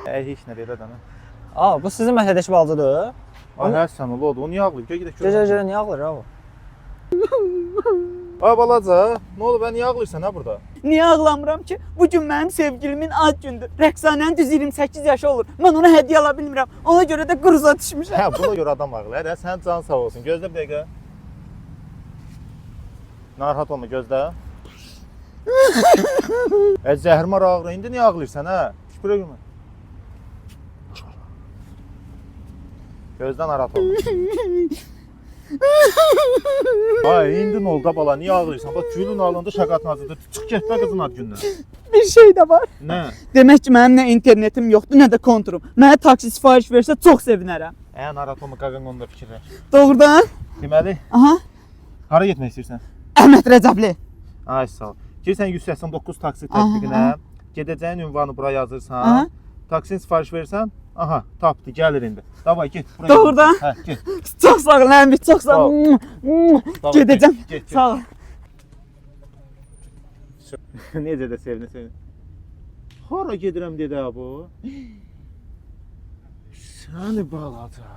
Heç nə belə dana. Aa, bu sizin məhəllədə balacadır. Ay Həsən oğlu, o niyə ağlayır? Gəl gedək. Gecə niyə ağlayır ha bu? Ay balaca, nə olub? Bən niyə ağlayırsan ha burada? Niyə ağlamıram ki? Bugün mənim sevgilimin ad gündür. Rəqsanənin düz 28 yaşı olur. Mən ona hədiyyə ala bilmirəm. Ona görə də quruza düşmüşəm. Hə, buna görə adam ağlayır. Hə, sənin canın sağ olsun. Gözlə bir dəqiqə. Narahat olma, gözlə. Zəhrimar ağrı, indi niyə ağlayırsan hə? Şükürə görmə. Gözdən narahat olma. Ay, indi nə oldu bala, niyə ağlayırsan? Bax, gülün alında şəqatın acıdır. Çıx getmə qızın ad gündən. Bir şey də var. Nə? Demək ki, mənim nə internetim yoxdur, nə də konturum. Mənə taksi sifariş versə çox sevinərəm. Narahat olma, qaqan onda fikirləş. Doğrudan? Deməli, Aha. hara getmək istəyirsən? Əhməd Rəcəbli. Ay, sağ ol. Girsən 189 taksi tətbiqinə, gedəcəyin ünvanı bura yazırsan, Aha. taksin sifariş verirsən, aha, tapdı, gəlir indi. Davay, get. Buraya Doğrudan? Hə, get. Çox sağ ol, Əmid, çox sağ ol. Davay, Gedəcəm. Get. Sağ ol. Necə də sevinir. Hara gedirəm dedi bu? Səni balaca.